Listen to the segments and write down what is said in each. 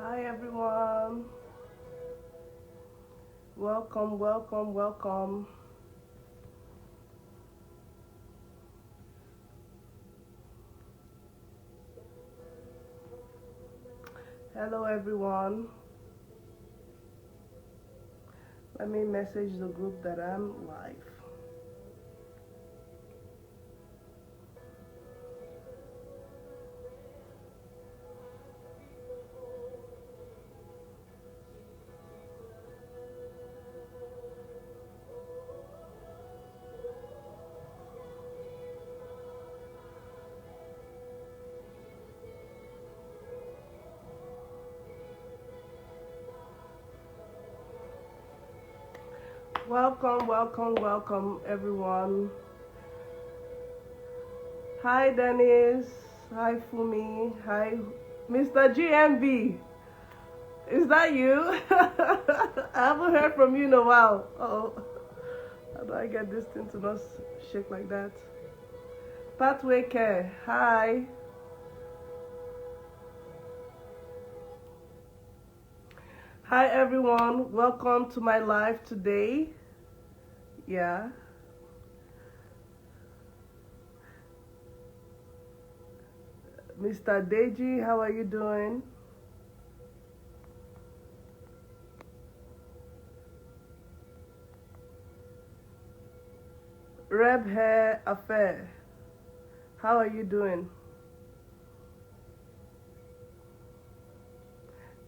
Hi everyone. Welcome, welcome, welcome. Hello everyone. Let me message the group that I'm live. Welcome, welcome, welcome everyone. Hi Dennis. Hi Fumi. Hi Mr. GMB. Is that you? I haven't heard from you in a while. Oh, how do I get this thing to not shake like that? Pathway Care. Hi. Hi everyone. Welcome to my live today. Yeah. Mr. Deji, how are you doing? Reb Hair Affair, how are you doing?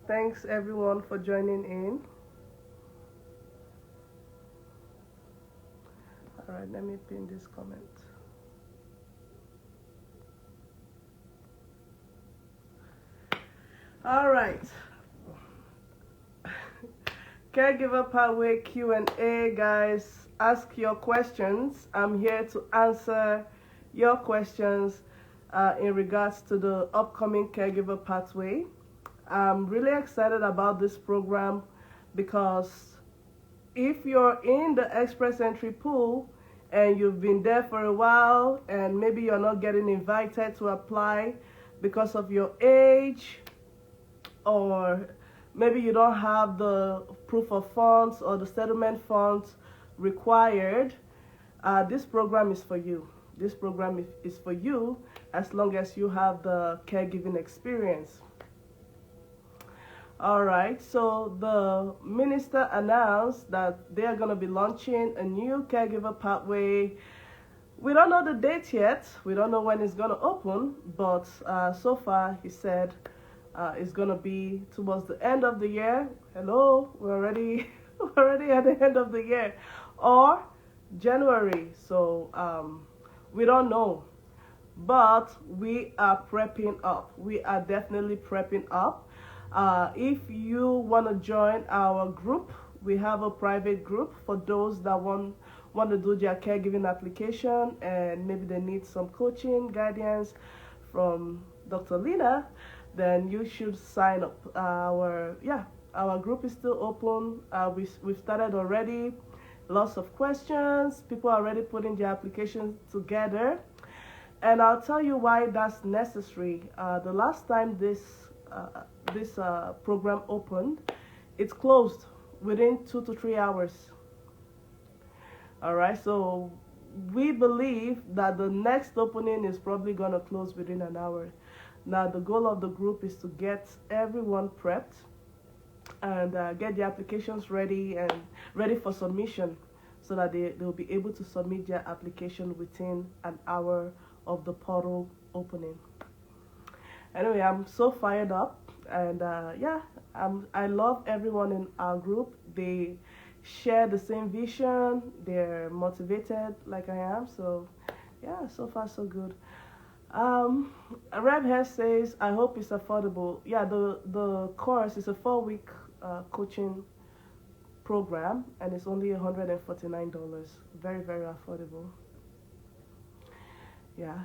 Thanks everyone for joining in. All right, let me pin this comment. All right. Caregiver Pathway Q&A, guys. Ask your questions. I'm here to answer your questions in regards to the upcoming Caregiver Pathway. I'm really excited about this program because if you're in the express entry pool and you've been there for a while and maybe you're not getting invited to apply because of your age, or maybe you don't have the proof of funds or the settlement funds required, this program is for you. This program is for you as long as you have the caregiving experience. All right, so the minister announced that they are going to be launching a new caregiver pathway. We don't know the date yet. We don't know when it's going to open, but so far he said it's going to be towards the end of the year. Hello, we're already we're already at the end of the year, or January. So we don't know, but we are prepping up. We are definitely prepping up. If you want to join our group, we have a private group for those that want to do their caregiving application and maybe they need some coaching, guidance from Dr. Lina. Then you should sign up. Our group is still open. We've started already. Lots of questions. People are already putting their applications together. And I'll tell you why that's necessary. The last time this program opened, it's closed within 2 to 3 hours. All right, so we believe that the next opening is probably going to close within an hour. Now, the goal of the group is to get everyone prepped and get the applications ready and ready for submission so that they'll be able to submit their application within an hour of the portal opening. Anyway, I'm so fired up, and I love everyone in our group. They share the same vision. They're motivated like I am. So, yeah, so far so good. Um, Red Hair says, I hope it's affordable. Yeah, the course is a 4-week coaching program, and it's only $149. Very, very affordable. Yeah.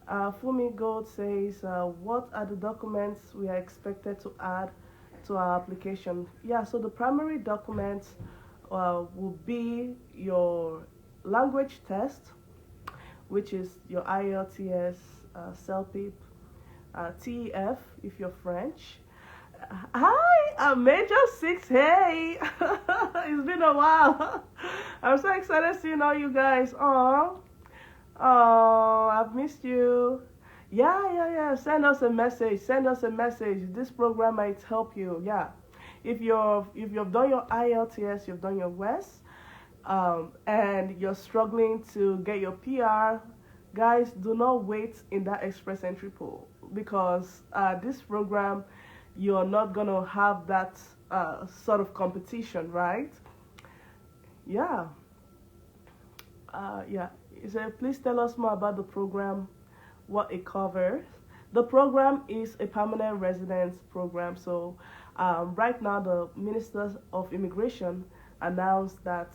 Fumi Gold says, what are the documents we are expected to add to our application? Yeah, so the primary documents will be your language test, which is your IELTS, CELPIP, TEF if you're French. Hi, I'm Major 6. Hey, it's been a while. I'm so excited seeing all you guys. Oh, I've missed you. Yeah, yeah, yeah. Send us a message. Send us a message. This program might help you. Yeah. If you've done your IELTS, you've done your WES, and you're struggling to get your PR, guys, do not wait in that express entry pool because this program, you're not gonna have that sort of competition, right? Yeah, yeah. So please tell us more about the program, what it covers. The program is a permanent residence program. So right now, the Ministers of Immigration announced that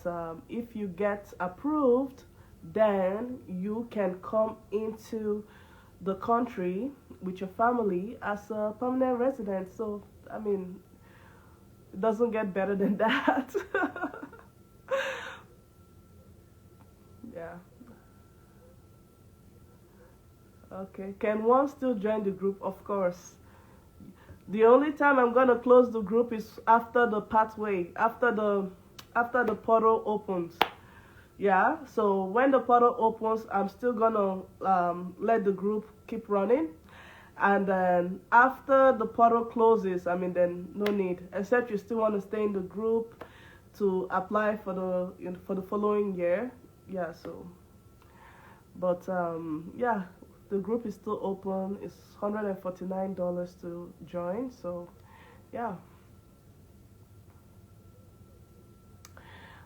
if you get approved, then you can come into the country with your family as a permanent resident. So, I mean, it doesn't get better than that. Yeah. Okay. Can one still join the group? Of course. The only time I'm gonna close the group is after the pathway, after the portal opens. Yeah. So when the portal opens, I'm still gonna let the group keep running, and then after the portal closes, I mean, then no need. Except you still want to stay in the group to apply for the following year. Yeah. So, but yeah, the group is still open. It's $149 to join. So, yeah.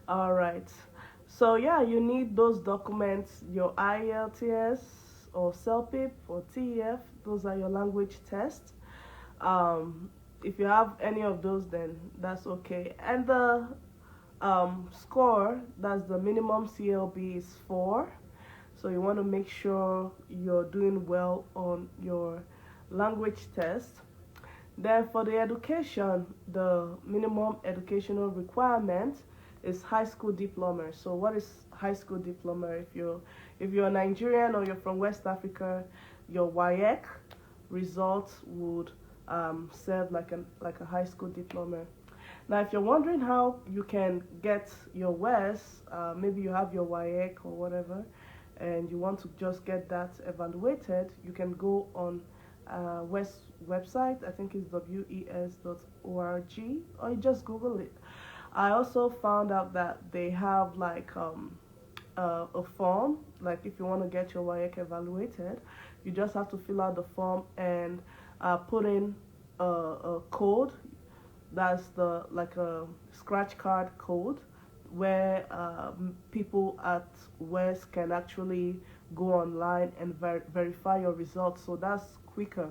All right. So yeah, you need those documents, your IELTS or CELPIP or TEF. Those are your language tests. Um, if you have any of those, then that's okay. And the score, that's the minimum CLB, is 4. So you want to make sure you're doing well on your language test. Then for the education, the minimum educational requirement is high school diploma. So what is high school diploma? If you're Nigerian or you're from West Africa, your WAEC results would serve like a high school diploma. Now, if you're wondering how you can get your WES, maybe you have your WAEC or whatever, and you want to just get that evaluated, you can go on WES website. I think it's wes.org, or you just Google it. I also found out that they have like a form, like if you want to get your WAEC evaluated, you just have to fill out the form and put in a code. That's the like a scratch card code where people at WES can actually go online and verify your results. So that's quicker.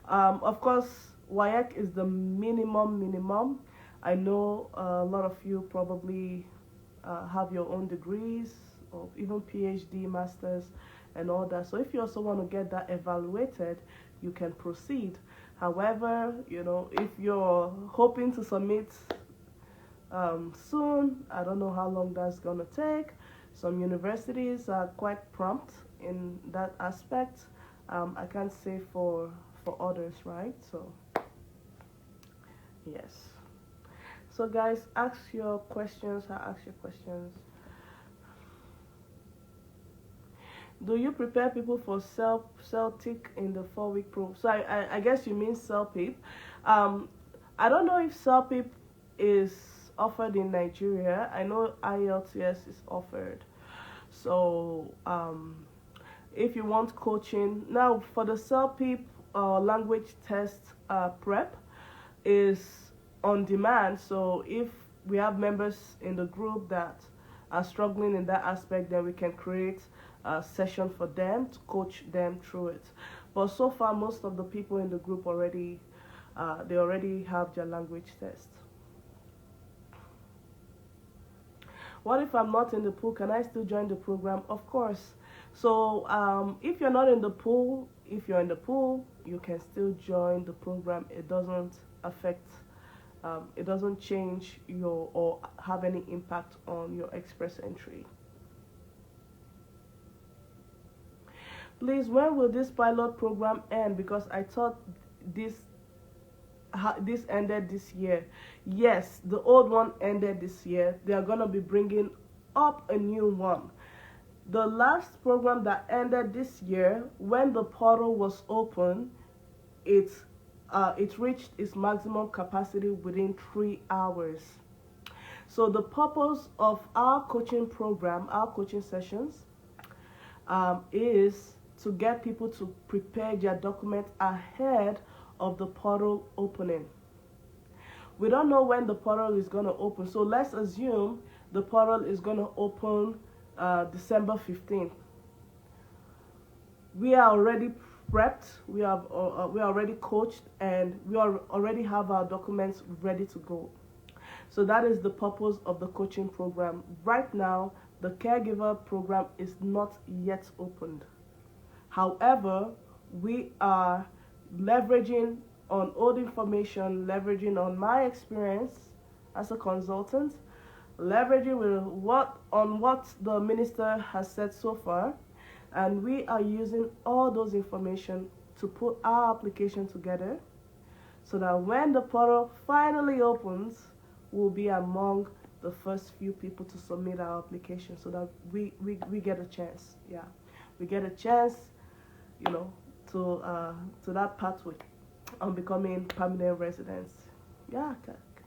Of course, WAEC is the minimum. I know a lot of you probably have your own degrees or even PhD, masters, and all that. So if you also want to get that evaluated, you can proceed. However, if you're hoping to submit soon, I don't know how long that's going to take. Some universities are quite prompt in that aspect. I can't say for others, right? So, yes. So guys, ask your questions. I ask your questions. Do you prepare people for Celtic in the 4-week program? So I guess you mean CELPIP. I don't know if CELPIP is offered in Nigeria. I know IELTS is offered. So if you want coaching, now for the CELPIP language test prep is on demand. So if we have members in the group that are struggling in that aspect, then we can create a session for them to coach them through it. But so far, most of the people in the group already they already have their language test. What if I'm not in the pool? Can I still join the program? Of course. So if you're not in the pool, if you're in the pool, you can still join the program. It doesn't affect, it doesn't change your or have any impact on your express entry. please, when will this pilot program end? Because I thought this this ended this year. Yes, the old one ended this year. They are going to be bringing up a new one. The last program that ended this year, when the portal was open, it it reached its maximum capacity within 3 hours. So the purpose of our coaching program, our coaching sessions, is to get people to prepare their document ahead of the portal opening. We don't know when the portal is going to open, so let's assume the portal is going to open December 15th. We are already prepped, we are already coached, and we already have our documents ready to go. So that is the purpose of the coaching program. Right now, the caregiver program is not yet opened. However, we are leveraging on old information, leveraging on my experience as a consultant, leveraging with what the minister has said so far, and we are using all those information to put our application together so that when the portal finally opens, we'll be among the first few people to submit our application so that we get a chance. Yeah, we get a chance, you know, to that pathway on becoming permanent residents. Yeah,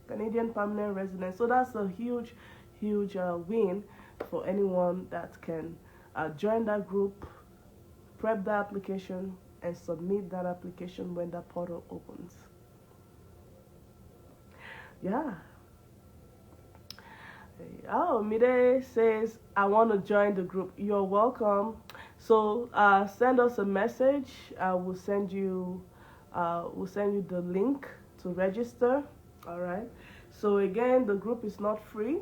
Canadian permanent residents. So that's a huge win for anyone that can join that group, prep the application, and submit that application when that portal opens. Yeah. Oh, Mide says, I want to join the group. You're welcome. So send us a message. We'll send you the link to register. All right. So again, the group is not free,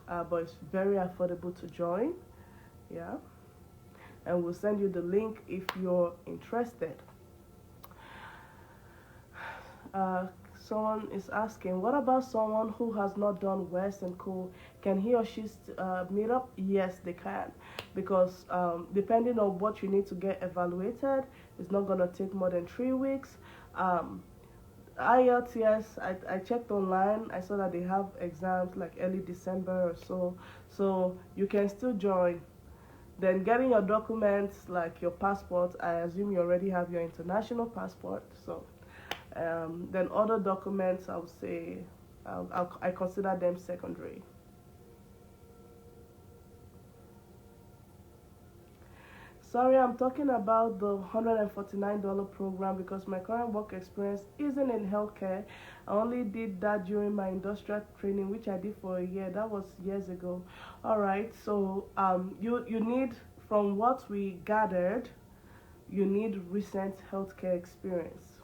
but it's very affordable to join. Yeah. And we'll send you the link if you're interested. Someone is asking, what about someone who has not done West and Co? Can he or she meet up? Yes, they can, because depending on what you need to get evaluated, it's not going to take more than 3 weeks. IELTS, I checked online. I saw that they have exams like early December or so you can still join. Then getting your documents like your passport, I assume you already have your international passport. So then other documents, I would say I consider them secondary. Sorry, I'm talking about the $149 program because my current work experience isn't in healthcare. I only did that during my industrial training, which I did for a year. That was years ago. All right, so you need, from what we gathered, you need recent healthcare experience.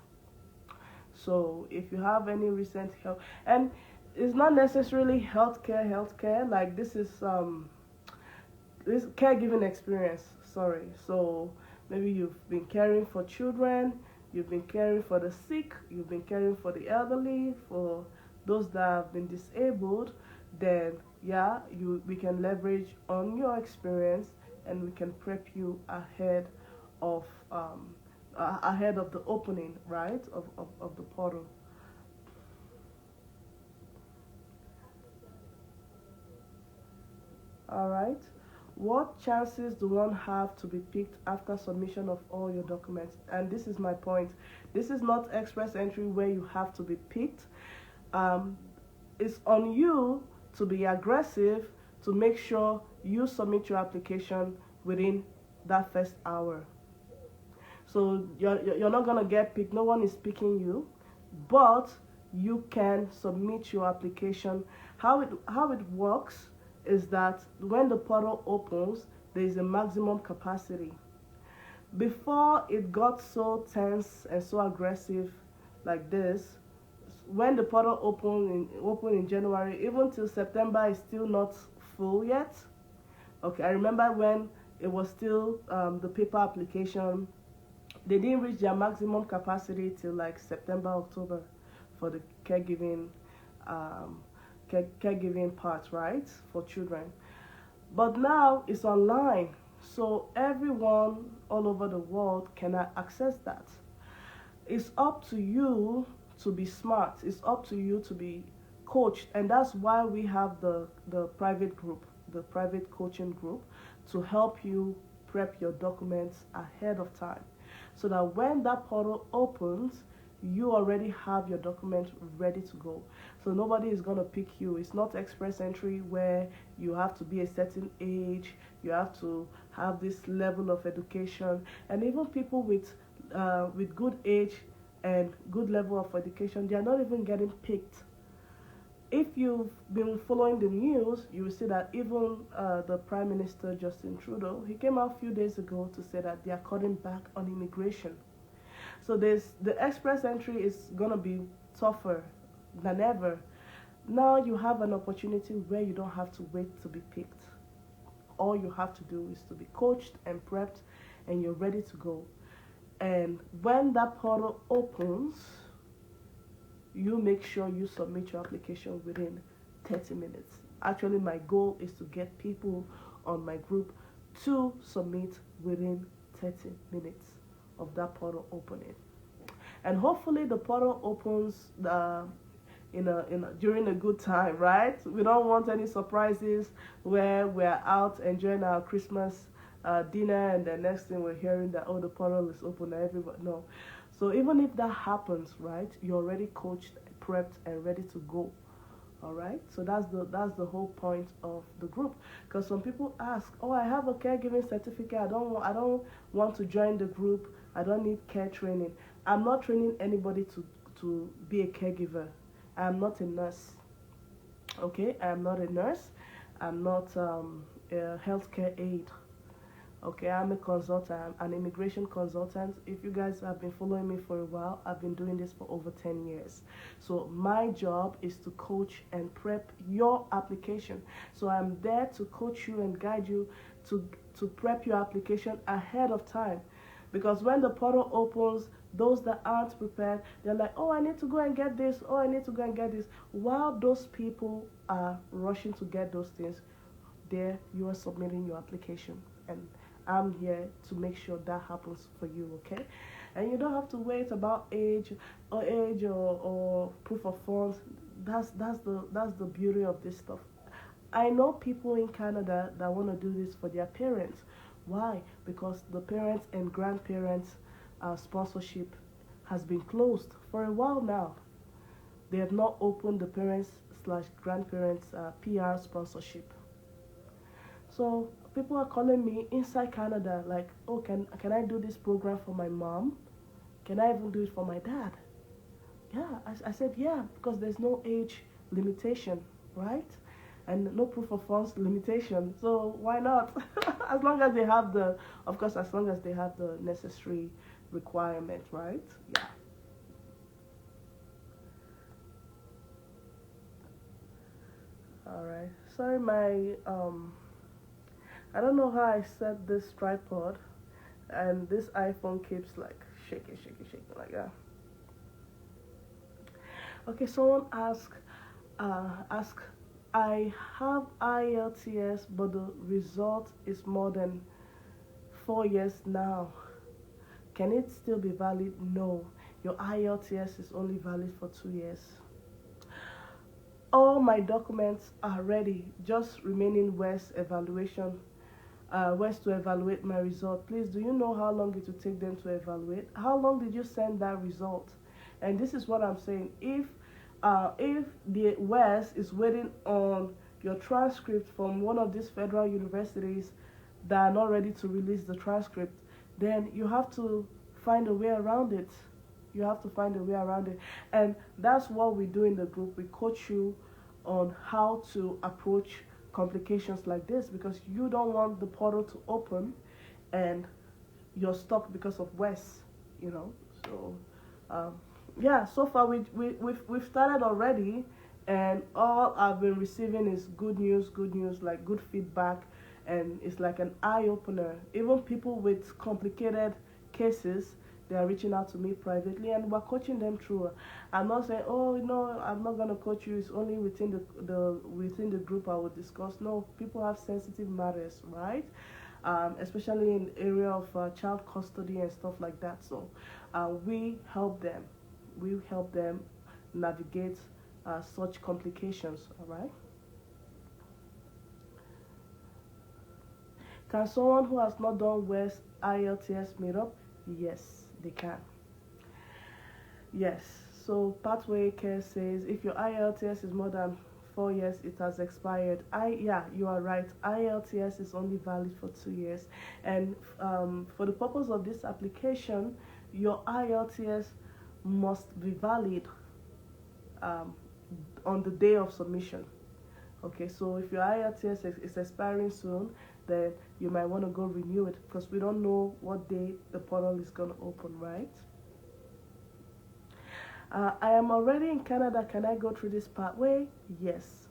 So if you have any recent health, and it's not necessarily healthcare, like this caregiving experience. Sorry. So maybe you've been caring for children, you've been caring for the sick, you've been caring for the elderly, for those that have been disabled. Then yeah, we can leverage on your experience, and we can prep you ahead of the opening, right, of the portal. All right. What chances do one have to be picked after submission of all your documents? And this is my point. This is not express entry where you have to be picked. It's on you to be aggressive to make sure you submit your application within that first hour. So you're not going to get picked. No one is picking you, but you can submit your application. How it works is that when the portal opens, there is a maximum capacity. Before it got so tense and so aggressive like this, when the portal opened in January, even till September, it's still not full yet. Okay, I remember when it was still the paper application. They didn't reach their maximum capacity till like September, October for the caregiving caregiving part, right, for children. But now it's online, so everyone, all over the world cannot access that. It's up to you to be smart. It's up to you to be coached, and that's why we have the private group, the private coaching group, to help you prep your documents ahead of time, so that when that portal opens, you already have your document ready to go. So nobody is going to pick you. It's not express entry where you have to be a certain age, you have to have this level of education, and even people with good age and good level of education, they are not even getting picked. If you've been following the news, you will see that even the Prime Minister Justin Trudeau, he came out a few days ago to say that they are cutting back on immigration. So the express entry is gonna be tougher than ever. Now you have an opportunity where you don't have to wait to be picked. All you have to do is to be coached and prepped, and you're ready to go. And when that portal opens, you make sure you submit your application within 30 minutes. Actually, my goal is to get people on my group to submit within 30 minutes of that portal opening. And hopefully the portal opens during a good time, right? We don't want any surprises where we're out enjoying our Christmas dinner, and the next thing we're hearing that, oh, the portal is open and everybody. No. So even if that happens, right, you're already coached, prepped, and ready to go. All right. So that's the whole point of the group. Because some people ask, oh, I have a caregiving certificate. I don't want to join the group. I don't need care training. I'm not training anybody to be a caregiver. I'm not a nurse. Okay, I'm not a nurse. I'm not a healthcare aide. Okay, I'm a consultant, I'm an immigration consultant. If you guys have been following me for a while, I've been doing this for over 10 years. So my job is to coach and prep your application. So I'm there to coach you and guide you to prep your application ahead of time. Because when the portal opens, those that aren't prepared, they're like, oh, I need to go and get this, oh, I need to go and get this. While those people are rushing to get those things, there you are submitting your application. And I'm here to make sure that happens for you, okay? And you don't have to wait about age or proof of funds. That's the beauty of this stuff. I know people in Canada that want to do this for their parents. Why? Because the parents and grandparents sponsorship has been closed for a while now. They have not opened the parents/grandparents PR sponsorship. So people are calling me inside Canada like, oh, can I do this program for my mom? Can I even do it for my dad? Yeah, I said yeah, because there's no age limitation, right? And no proof of funds limitation. So why not? As long as they have as long as they have the necessary requirement, right? Yeah. All right. Sorry, I don't know how I set this tripod, and this iPhone keeps like shaking like that. Okay, someone asked, I have IELTS, but the result is more than 4 years now. Can it still be valid? No, your IELTS is only valid for 2 years. All my documents are ready, just remaining West to evaluate my result. Please, do you know how long it will take them to evaluate? How long did you send that result? And this is what I'm saying. If the West is waiting on your transcript from one of these federal universities that are not ready to release the transcript, then you have to find a way around it. You have to find a way around it. And that's what we do in the group. We coach you on how to approach complications like this, because you don't want the portal to open and you're stuck because of West, So yeah, so far we've started already, and all I've been receiving is good news, like good feedback, and it's like an eye opener. Even people with complicated cases, they are reaching out to me privately, and we're coaching them through. I'm not saying, oh no, I'm not gonna coach you. It's only within the group I will discuss. No, people have sensitive matters, right? especially in the area of child custody and stuff like that. So we help them. We help them navigate such complications. All right. Can someone who has not done West IELTS meet up? Yes, they can. Yes. So Pathway Care says if your IELTS is more than 4 years, it has expired. Yeah, you are right. IELTS is only valid for 2 years, and for the purpose of this application, your IELTS must be valid um, on the day of submission. Okay, so if your IELTS is expiring soon, then you might want to go renew it because we don't know what day the portal is going to open, right? I am already in Canada. Can I go through this pathway? Yes.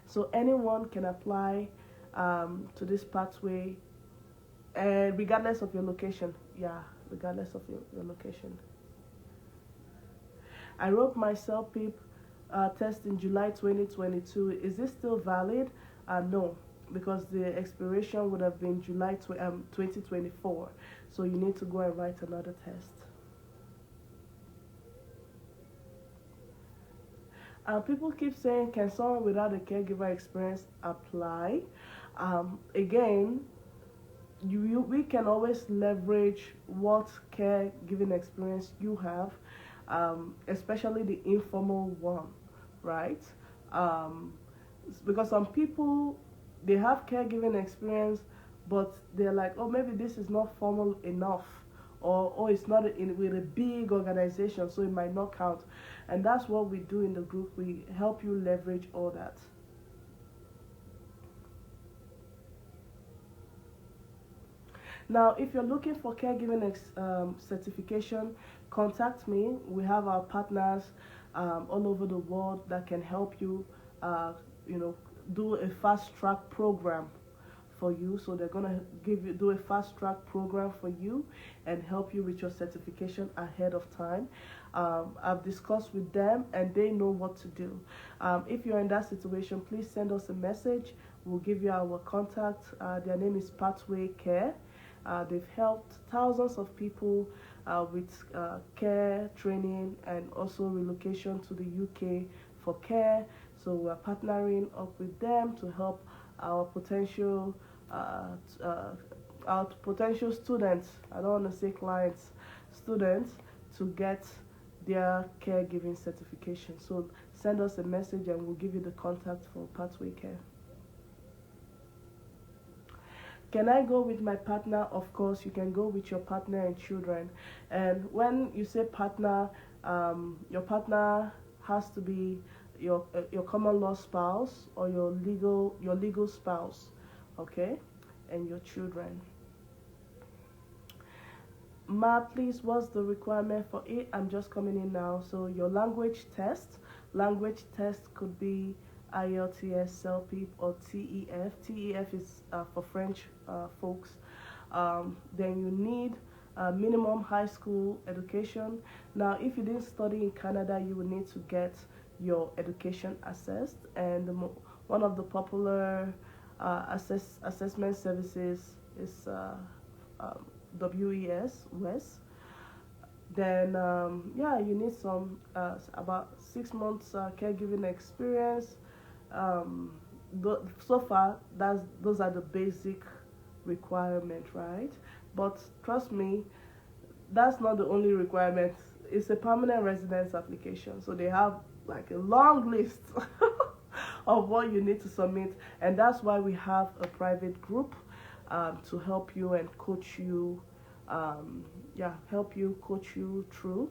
So anyone can apply to this pathway, and regardless of your location. Yeah, regardless of your location. I wrote my CELPIP test in July 2022. Is this still valid? No, because the expiration would have been July 2024. So you need to go and write another test. People keep saying, can someone without a caregiver experience apply? Again, we can always leverage what caregiving experience you have, especially the informal one, right? Because some people, they have caregiving experience, but they're like, oh, maybe this is not formal enough, or oh, it's not with a big organization, so it might not count. And that's what we do in the group. We help you leverage all that. Now, if you're looking for caregiving certification, contact me. We have our partners all over the world that can help you, do a fast track program for you. So they're gonna do a fast track program for you and help you with your certification ahead of time. I've discussed with them and they know what to do. If you're in that situation, please send us a message. We'll give you our contact. Their name is Pathway Care. They've helped thousands of people with care training and also relocation to the UK for care. So we're partnering up with them to help our potential students, I don't want to say clients, students, to get their caregiving certification. So send us a message and we'll give you the contact for Pathway Care. Can I go with my partner? Of course, you can go with your partner and children. And when you say partner, your partner has to be your common law spouse or your legal spouse, okay, and your children. Ma, please, what's the requirement for it? I'm just coming in now. So your language test could be IELTS, CELPIP, or TEF. TEF is for French folks. Then you need minimum high school education. Now, if you didn't study in Canada, you will need to get your education assessed. And one of the popular assessment services is WES. Then you need some about 6 months caregiving experience. So far, those are the basic requirement, right? But trust me, that's not the only requirement. It's a permanent residence application, so they have like a long list of what you need to submit, and that's why we have a private group to help you and coach you. Help you coach you through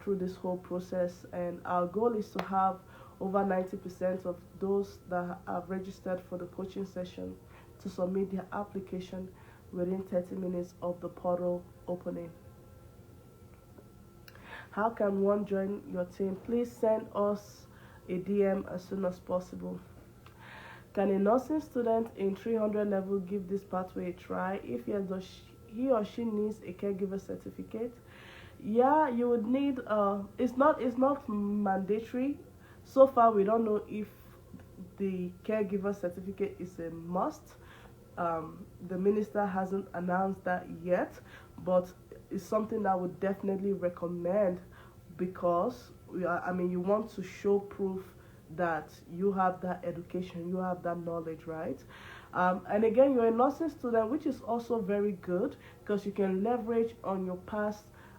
this whole process. And our goal is to have over 90% of those that have registered for the coaching session to submit their application within 30 minutes of the portal opening. How can one join your team? Please send us a DM as soon as possible. Can a nursing student in 300 level give this pathway a try? If yes, does he or she needs a caregiver certificate? Yeah, you would need. It's not mandatory. So far, we don't know if the caregiver certificate is a must. The minister hasn't announced that yet, but it's something that I would definitely recommend because I mean, you want to show proof that you have that education, you have that knowledge, right? And again, you're a nursing student, which is also very good because you can leverage on your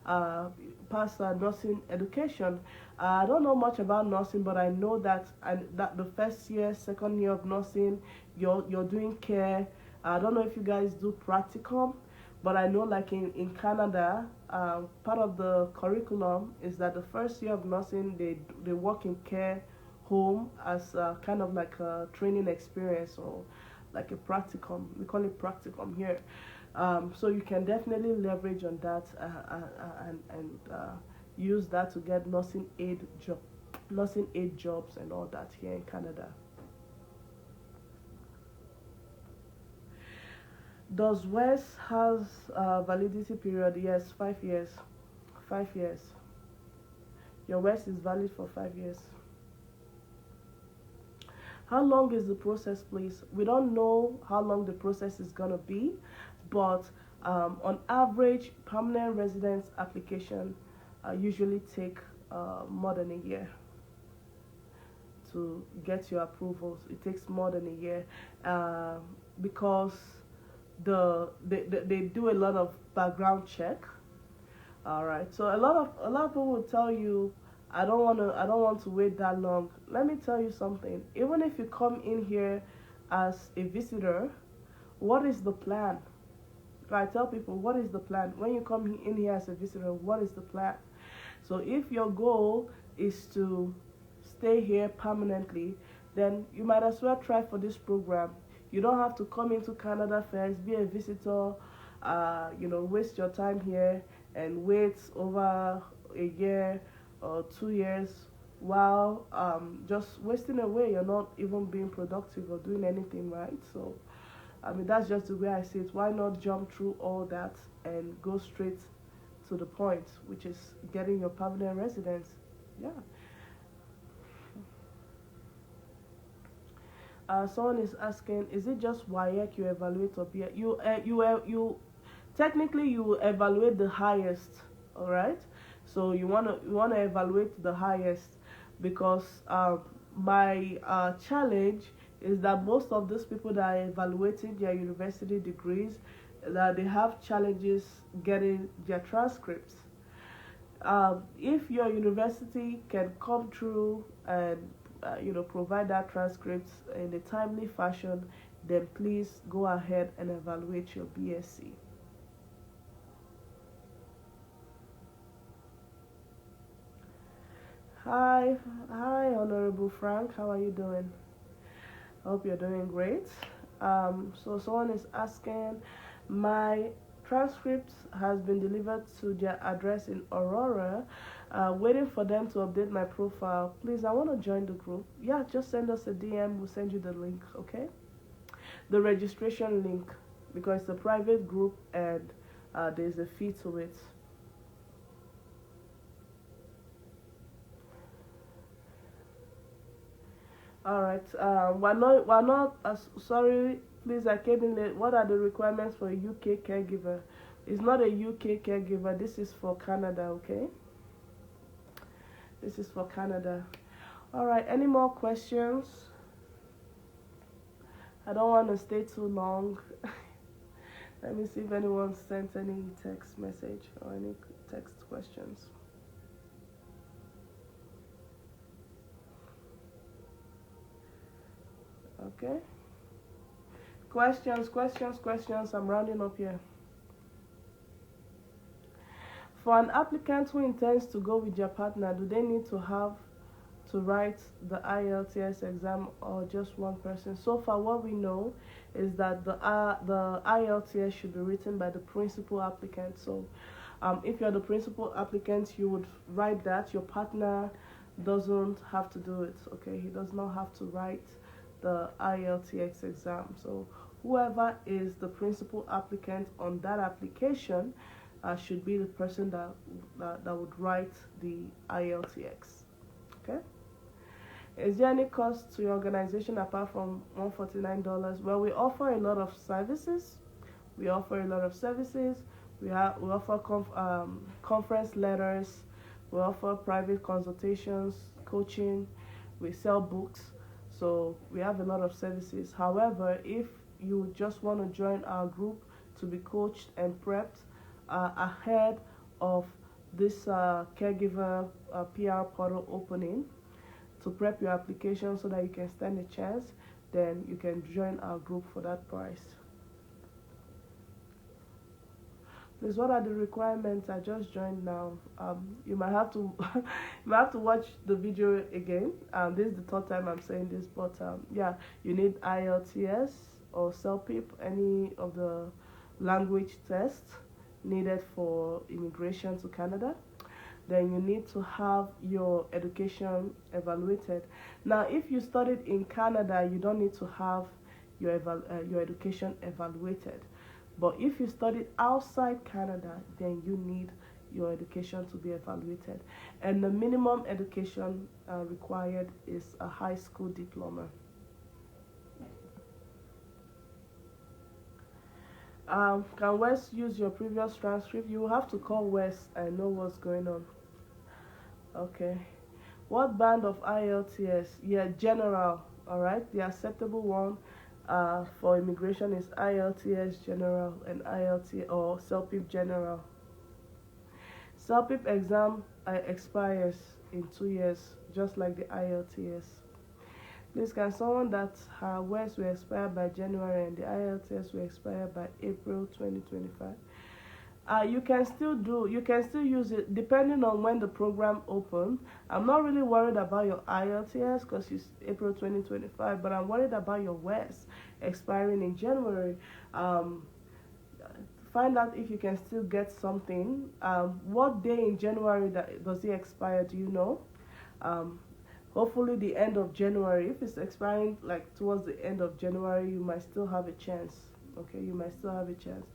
uh, past nursing education. I don't know much about nursing, but I know that that the first year, second year of nursing, you're doing care. I don't know if you guys do practicum, but I know like in Canada, part of the curriculum is that the first year of nursing they work in care home as kind of like a training experience or like a practicum. We call it practicum here. So you can definitely leverage on that and use that to get nursing aid jobs and all that here in Canada. Does West has a validity period? Yes, 5 years. 5 years. Your West is valid for 5 years. How long is the process, please? We don't know how long the process is gonna be, but on average, permanent residence application usually take more than a year to get your approvals. It takes more than a year because they do a lot of background check. All right, so a lot of people will tell you, I don't want to wait that long. Let me tell you something. Even if you come in here as a visitor, what is the plan? I tell people, what is the plan? When you come in here as a visitor, what is the plan? So if your goal is to stay here permanently, then you might as well try for this program. You don't have to come into Canada first, be a visitor, waste your time here and wait over a year or 2 years while just wasting away. You're not even being productive or doing anything, right? So I mean, that's just the way I see it. Why not jump through all that and go straight to the point, which is getting your permanent residence? Yeah. Someone is asking, is it just WAEC you evaluate or BA? You technically you evaluate the highest, all right? So you wanna evaluate the highest because my challenge is that most of those people that are evaluating their university degrees, that they have challenges getting their transcripts. If your university can come through and provide that transcript in a timely fashion, then please go ahead and evaluate your BSc. Hi, Honorable Frank. How are you doing? I hope you're doing great. So someone is asking, my transcript has been delivered to their address in Aurora. Waiting for them to update my profile. Please, I want to join the group. Yeah, just send us a DM. We'll send you the link. Okay, the registration link, because it's a private group and there's a fee to it. All right. We're not. Sorry, please. I came in late. What are the requirements for a UK caregiver? It's not a UK caregiver. This is for Canada. Okay. This is for Canada. All right. Any more questions? I don't want to stay too long. Let me see if anyone sent any text message or any text questions. Okay. Questions. I'm rounding up here. For an applicant who intends to go with their partner, do they need to have to write the IELTS exam or just one person? So far, what we know is that the IELTS should be written by the principal applicant. So, if you're the principal applicant, you would write that. Your partner doesn't have to do it. Okay, he does not have to write the IELTS exam. So whoever is the principal applicant on that application should be the person that would write the IELTS. Okay. Is there any cost to your organization apart from $149? Well, we offer a lot of services. We offer a lot of services. We offer conference letters. We offer private consultations, coaching. We sell books. So we have a lot of services. However, if you just want to join our group to be coached and prepped ahead of this caregiver PR portal opening, to prep your application so that you can stand a chance, then you can join our group for that price. Please, what are the requirements? I just joined now. You might have to you might have to watch the video again. This is the third time I'm saying this, but yeah, you need IELTS or CELPIP, any of the language tests needed for immigration to Canada. Then you need to have your education evaluated. Now, if you studied in Canada, you don't need to have your education evaluated. But if you studied outside Canada, then you need your education to be evaluated. And the minimum education required is a high school diploma. Can Wes use your previous transcript? You will have to call Wes and know what's going on. Okay. What band of IELTS? Yeah, general. Alright. The acceptable one for immigration is IELTS general and IELTS or CELPIP general. CELPIP exam expires in 2 years, just like the IELTS. Please, can someone that her WES will expire by January and the IELTS will expire by April 2025? You can still use it depending on when the program opens. I'm not really worried about your IELTS because it's April 2025, but I'm worried about your WES expiring in January. Find out if you can still get something. What day in January does it expire? Do you know? Hopefully the end of January. If it's expiring like towards the end of January, you might still have a chance. Okay, you might still have a chance.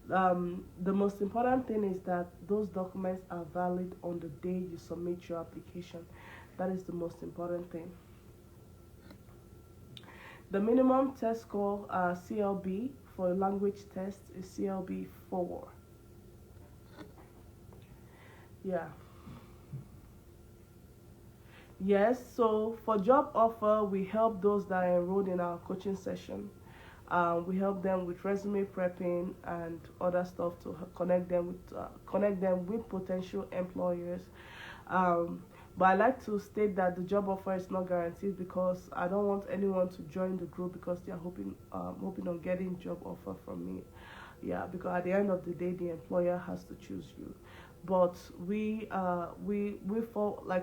The most important thing is that those documents are valid on the day you submit your application. That is the most important thing. The minimum test score CLB for a language test is CLB 4. Yeah. Yes, so for job offer, we help those that are enrolled in our coaching session. We help them with resume prepping and other stuff to connect them with potential employers. But I like to state that the job offer is not guaranteed because I don't want anyone to join the group because they are hoping on getting job offer from me. Yeah, because at the end of the day, the employer has to choose you. But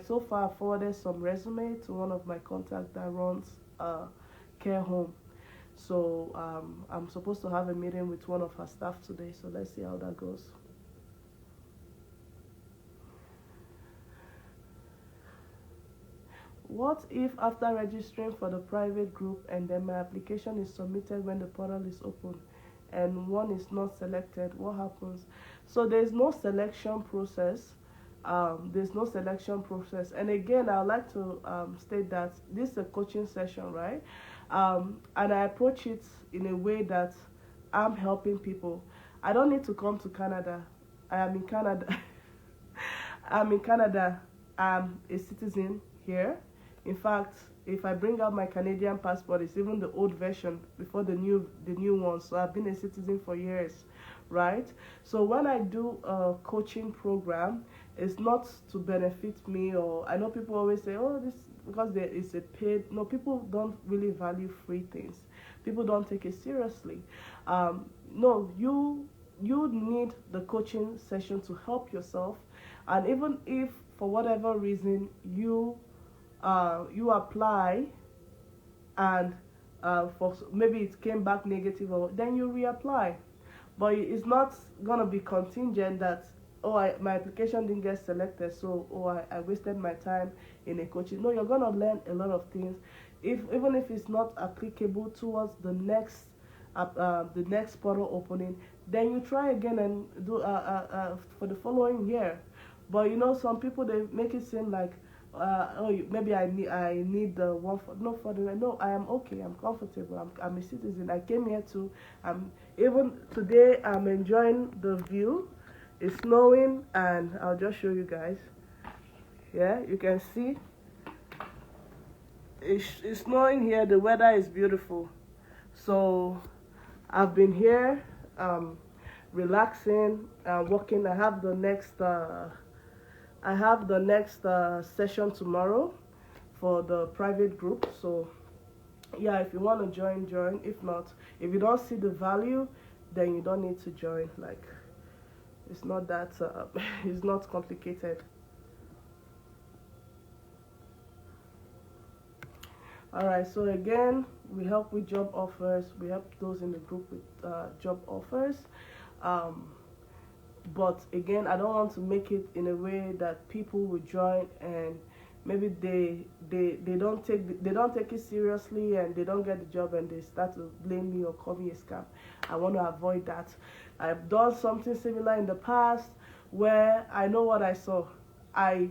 so far I forwarded some resume to one of my contacts that runs a care home. So I'm supposed to have a meeting with one of her staff today. So let's see how that goes. What if after registering for the private group and then my application is submitted when the portal is open and one is not selected? What happens? So there's no selection process. And again, I would like to state that this is a coaching session, right? And I approach it in a way that I'm helping people. I don't need to come to Canada. I am in Canada. I'm in Canada. I'm a citizen here. In fact, if I bring out my Canadian passport, it's even the old version before the new one. So I've been a citizen for years, right? So when I do a coaching program, it's not to benefit me, or I know people always say, oh, this because there is a paid. No, people don't really value free things. People don't take it seriously. No, you need the coaching session to help yourself, and even if for whatever reason you apply and for maybe it came back negative, or then you reapply, but it's not gonna be contingent that my application didn't get selected, so I wasted my time in a coaching. No, you're gonna learn a lot of things, even if it's not applicable towards the next portal opening, then you try again and do for the following year. But some people, they make it seem like, maybe I need the one for no for the no. I am okay. I'm comfortable. I'm a citizen. I came here to. Even today. I'm enjoying the view. It's snowing, and I'll just show you guys. Yeah, you can see it's snowing here. The weather is beautiful. So I've been here, relaxing, working. I have the next session tomorrow for the private group. So yeah, if you want to join, join. If not, if you don't see the value, then you don't need to join. Like, it's not that it's not complicated. All right. So again, we help with job offers. We help those in the group with job offers. Um, but again, I don't want to make it in a way that people will join and maybe they don't take it seriously and they don't get the job and they start to blame me or call me a scam. I want to avoid that. I've done something similar in the past where I know what I saw. I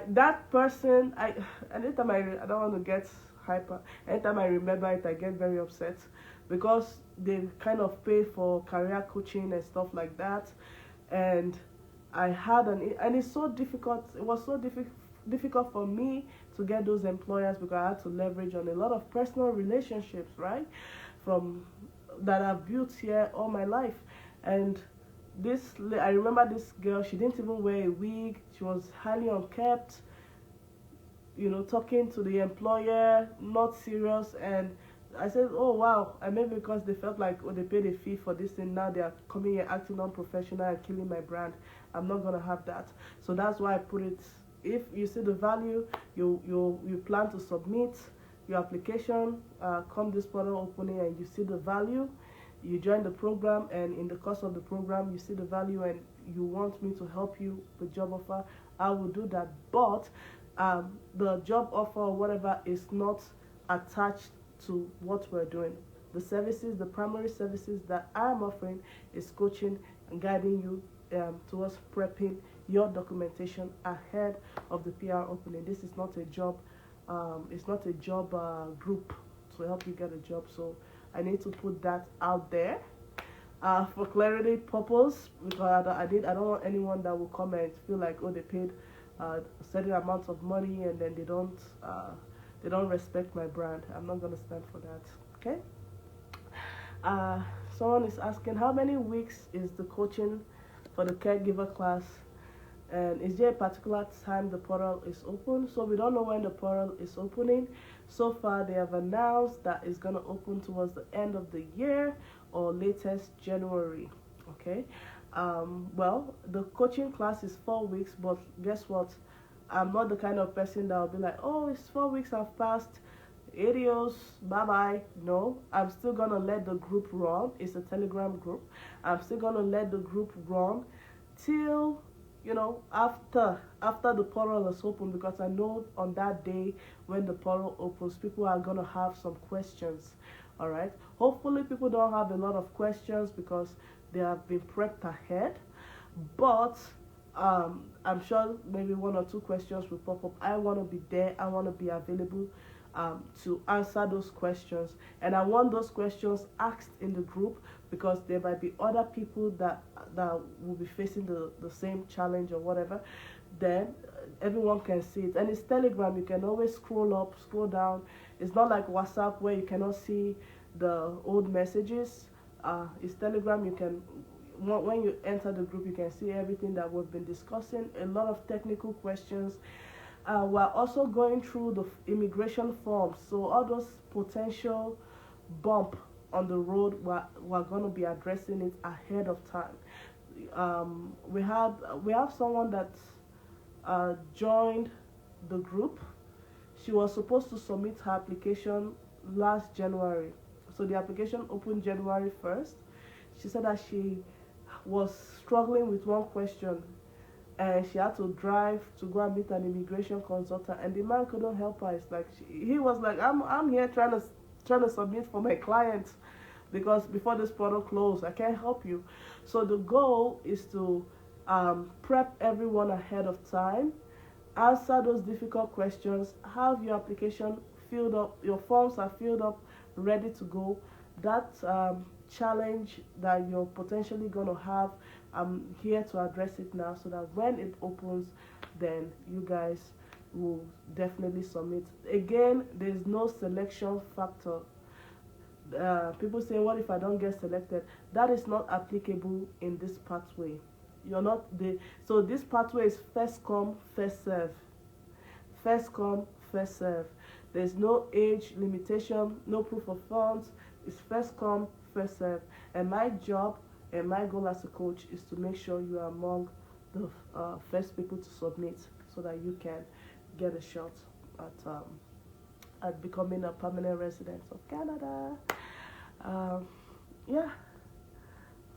that person anytime I don't want to get hyper. Anytime I remember it, I get very upset because they kind of pay for career coaching and stuff like that, and and it's so difficult. It was so difficult for me to get those employers because I had to leverage on a lot of personal relationships, right, from that I've built here all my life. And I remember this girl. She didn't even wear a wig. She was highly unkempt, talking to the employer, not serious. And I said, oh wow. And maybe because they felt like, oh, they paid a fee for this thing, now they are coming here acting unprofessional and killing my brand. I'm not gonna have that. So that's why I put it. If you see the value, you plan to submit your application, come this portal opening, and you see the value, you join the program, and in the course of the program, you see the value, and you want me to help you with job offer, I will do that. But the job offer or whatever is not attached to what we're doing. The primary services that I'm offering is coaching and guiding you towards prepping your documentation ahead of the PR opening. This is not a job. It's not a job group to help you get a job. So I need to put that out there for clarity purpose, because I don't want anyone that will come and feel like, oh, they paid a certain amount of money and then they don't respect my brand. I'm not gonna stand for that. Okay. Someone is asking, how many weeks is the coaching for the caregiver class, and is there a particular time the portal is open? So we don't know when the portal is opening. So far they have announced that it's going to open towards the end of the year or latest January. Okay. Well, the coaching class is 4 weeks, but guess what, I'm not the kind of person that will be like, oh, it's 4 weeks have passed, adios, bye bye. No, I'm still gonna let the group run. It's a Telegram group. I'm still gonna let the group run till after the portal is open, because I know on that day when the portal opens, people are gonna have some questions. All right, hopefully people don't have a lot of questions because they have been prepped ahead, but I'm sure maybe 1 or 2 questions will pop up. I want to be there. I want to be available to answer those questions, and I want those questions asked in the group, because there might be other people that will be facing the same challenge or whatever. Then everyone can see it, and it's Telegram. You can always scroll up, scroll down. It's not like WhatsApp where you cannot see the old messages. It's Telegram. You can, when you enter the group, you can see everything that we've been discussing. A lot of technical questions. We're also going through the immigration forms, so all those potential bump on the road, we're going to be addressing it ahead of time. We have someone that joined the group. She was supposed to submit her application last January, so the application opened January 1st. She said that she was struggling with one question, and she had to drive to go and meet an immigration consultant, and the man couldn't help her. It's like he was like, I'm here trying to submit for my client, because before this portal closed, I can't help you. So the goal is to prep everyone ahead of time, answer those difficult questions, have your application filled up, your forms are filled up, ready to go. That challenge that you're potentially going to have, I'm here to address it now so that when it opens, then you guys will definitely submit. Again, there's no selection factor. People say, what if I don't get selected? That is not applicable in this pathway. You're not the So this pathway is first come, first serve. First come, first serve. There's no age limitation, no proof of funds. It's first come, first serve. And my job and my goal as a coach is to make sure you are among the first people to submit, so that you can get a shot at becoming a permanent resident of Canada. Yeah.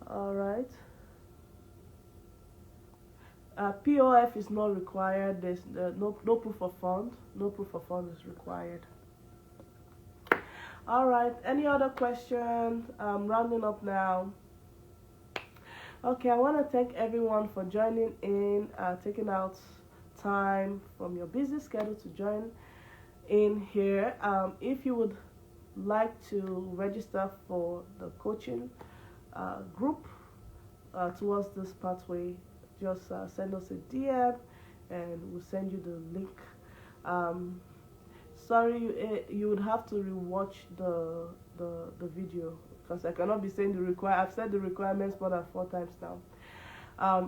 All right. POF is not required. There's no proof of fund. No proof of fund is required. All right. Any other questions? I'm rounding up now. Okay, I want to thank everyone for joining in, taking out time from your busy schedule to join in here. If you would like to register for the coaching group towards this pathway, just send us a DM and we'll send you the link. Sorry, you would have to rewatch the video, because I cannot be saying I've said the requirements more than 4 times now.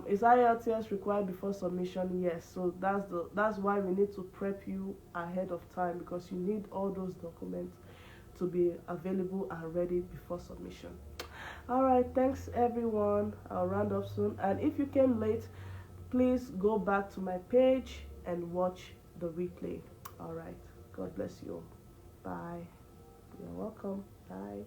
Is IELTS required before submission? Yes. So that's why we need to prep you ahead of time, because you need all those documents to be available and ready before submission. All right, thanks everyone. I'll round up soon. And if you came late, please go back to my page and watch the replay. All right. God bless you. Bye. You're welcome. Bye.